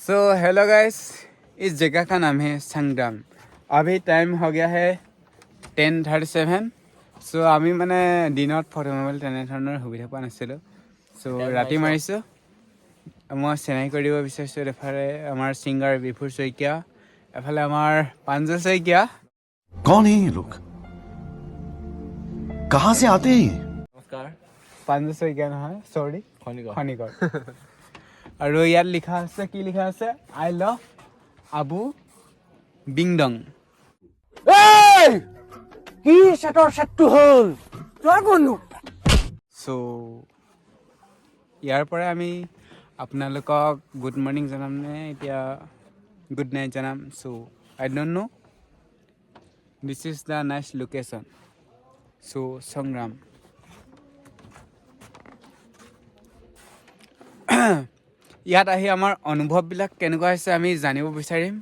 So hello guys, इस जगह का नाम है संग्राम। अभी टाइम हो गया है 10:37। सो আমি মানে দিনত ফটো মাৰিবলৈ তেনেধৰণৰ সুবিধা পোৱা নাছিলোঁ। সো ৰাতি মাৰিছোঁ। মই চিনাকি কৰি দিব বিচাৰিছোঁ এফালে আমাৰ ছিংগাৰ বিভুৰ শইকীয়া, এফালে আমাৰ প্ৰাঞ্জল শইকীয়া। कौन है ये लोग? कहाँ से आते हैं? নমস্কাৰ। প্ৰাঞ্জল শইকীয়া নহয়, চৰি, খনিকৰ। আৰু ইয়াত লিখা আছে, কি লিখা আছে? I love Abu বিংডং। কি সেটৰ সেটটো হ'ল তই কোননো সো ইয়াৰ পৰা আমি আপোনালোকক গুড মৰ্ণিং জনাম নে এতিয়া গুড নাইট জনাম। So I don't know, this is the nice location. So Sangram. ইয়াত আহি আমাৰ অনুভৱবিলাক কেনেকুৱা হৈছে আমি জানিব বিচাৰিম।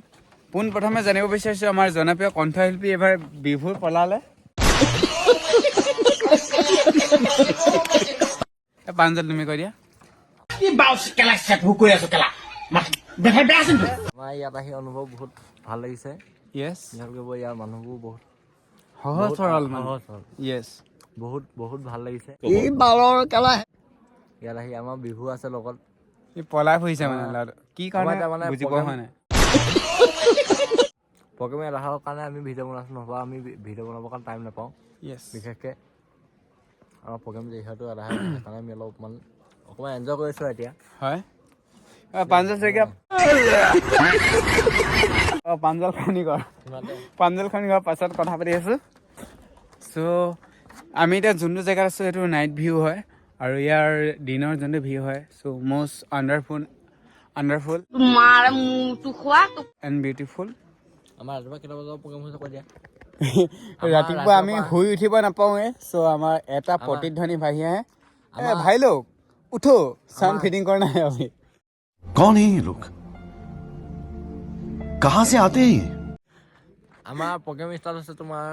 পোনপ্ৰথমে জানিব বিচাৰিছোঁ আমাৰ জনপ্ৰিয় কণ্ঠশিল্পী এবাৰ বিভুৰ পলালে। প্ৰাঞ্জল তুমি কৈ দিয়া। আমাৰ ইয়াত আহি অনুভৱ বহুত ভাল লাগিছে। য়েছ, ইয়াৰ মানুহবোৰ বহুত সহজ সৰল সহজ মানুহ। সৰল। য়েছ, বহুত ভাল লাগিছে। ইয়াত আহি আমাৰ বিহু আছে লগত। ই পলাই ফুৰিছে মানে ল'ৰাটো। কি কাৰণে তাৰমানে বুজি পোৱা হোৱা নাই। প্ৰগ্ৰেম ইয়াত অহাৰ কাৰণে আমি ভিডিঅ' বনাইছোঁ, নহ'বা আমি ভিডিঅ' বনাবৰ কাৰণে টাইম নাপাওঁ। য়েছ, বিশেষকৈ আমাৰ প্ৰগ্ৰেম যিহেতু আধা হয় সেইকাৰণে আমি অকণমান এনজয় কৰিছোঁ এতিয়া। হয়। প্ৰাঞ্জল শইকীয়া, প্ৰাঞ্জল খনিকৰ, পাছত কথা পাতি আছোঁ। চ' আমি এতিয়া যোনটো জেগাত আছোঁ সেইটো নাইট ভিউ হয়, আৰু ইয়াৰ দিনৰ যোনটো ভিউ হয়। চ' মষ্ট আণ্ডাৰফুল এণ্ড বিউটিফুল। আমাৰ ৰাতিপুৱা কেইটা বজাৰ প্ৰগ্ৰেম হৈছে কৈ দিয়া। ৰাতিপুৱা আমি শুই উঠিব নাপাওঁৱে। চ' আমাৰ এটা প্ৰতিধ্বনি ভাহি আহে, ভাই লোক উঠো, চাউণ্ড ফিটিং কৰা নাই আমি। कौन है ये लोग? कहाँ से आते हैं? আমাৰ প্ৰগ্ৰেম ষ্টাৰ্ট হৈছে তোমাৰ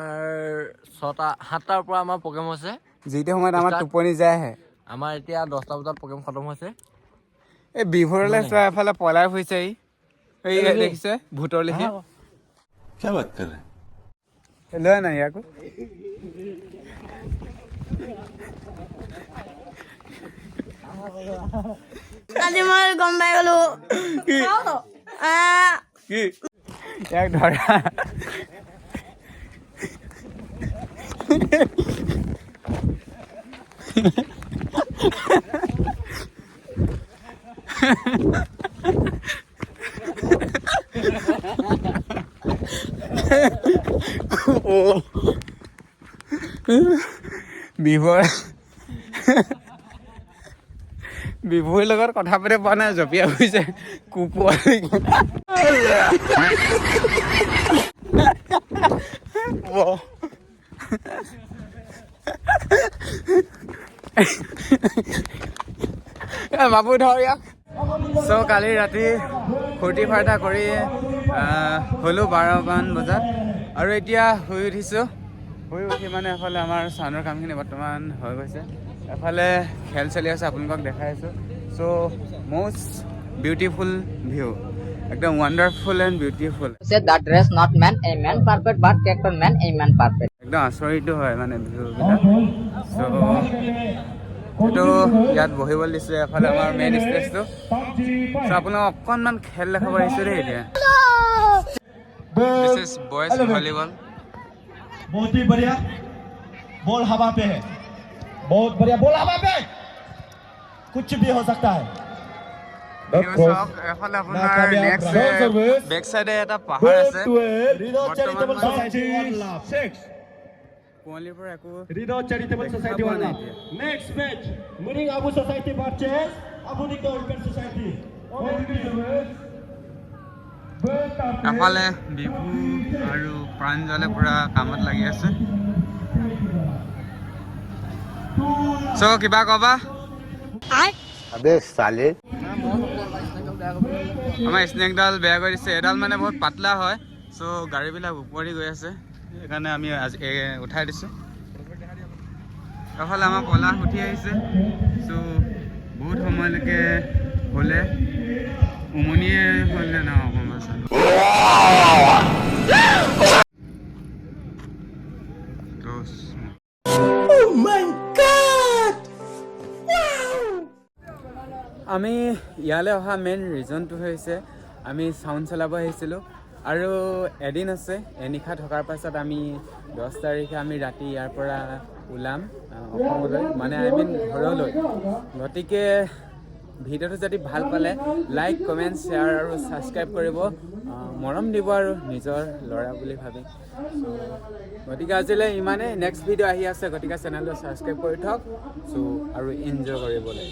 7টাৰ পৰা আমাৰ প্ৰগ্ৰেম হৈছে। যিটো সময়ত আমাৰ টোপনি যায় আহে। আমাৰ এতিয়া 10টা বজাত প্ৰগ্ৰেম খতম হৈছে। এই বিভুৰলৈ চোৱা, এফালে পলাই ফুৰিছে। এই দেখিছে ভূতৰ লিখি। क्या बात कर रहे हैं? লৈ নাই ইয়াকো। আজি মই গম পাই গলো কি ইয়াক ধৰা। বিভুৰ লগত কথা পাতি পোৱা নাই, জঁপিয়া হৈছে কুকুৱালি। বাবু ধৰ ইয়াক। চ' কালি ৰাতি ফূৰ্তি ফাৰ্তা কৰি হ'লো 12মান বজাত, আৰু এতিয়া শুই উঠিছোঁ। শুই উঠি মানে এফালে আমাৰ চাউণ্ডৰ কামখিনি বৰ্তমান হৈ গৈছে, এফালে খেল চলি আছে, আপোনালোকক দেখাই আছোঁ। চ' মষ্ট বিউটিফুল ভিউ, একদম wonderful and beautiful. Say that dress not man, a man perfect, but character man, a man perfect. একদম আচৰিত হয় মানে ভিউবিলাক। চ' এইটো ইয়াত বহিবলৈ দিছোঁ, এফালে আমাৰ মেইন ষ্টেজটো। চ' আপোনালোকক অকণমান খেল দেখাব আহিছোঁ দেই এতিয়া। This is boys volleyball. बहुत ही बढ़िया बॉल हवा पे है, बहुत बढ़िया बॉल हवा पे, कुछ भी हो सकता है। এফালে আপোনাৰ নেক্সট বেক চাইডে এটা পাহাৰ আছে। কুঁৱলীৰ পৰা একো Rido Charitable Society वाला next match Muring Abu Society versus Abu Nikko Open Society. এফালে বিভু আৰু প্ৰাঞ্জলে পুৰা কামত লাগি আছে। চ' কিবা ক'বা? আমাৰ স্নেকডাল বেয়া কৰি দিছে। এডাল মানে বহুত পাতলা হয়। চ' গাড়ীবিলাক ওপৰি গৈ আছে, সেইকাৰণে আমি আজি উঠাই দিছোঁ। এফালে আমাৰ পলাশ উঠি আহিছে। চ' বহুত সময়লৈকে হ'লে উমনিয়ে খুলিলে নহ'ব চান আমি ইয়ালৈ অহা মেইন ৰিজনটো হৈছে আমি চাউণ্ড চলাব আহিছিলোঁ আৰু এদিন আছে এনিশা থকাৰ পাছত আমি 10 তাৰিখে আমি ৰাতি ইয়াৰ পৰা ওলাম অসমলৈ মানে ঘৰলৈ গতিকে ভিডিঅ'টো যদি ভাল পালে লাইক কমেণ্ট শ্বেয়াৰ আৰু ছাবস্ক্ৰাইব কৰিব মৰম দিব আৰু নিজৰ ল'ৰা বুলি ভাবি গতিকে আজিলৈ ইমানেই নেক্সট ভিডিঅ' আহি আছে গতিকে চেনেলটো ছাবস্ক্ৰাইব কৰি থওক আৰু এনজয় কৰিবলৈ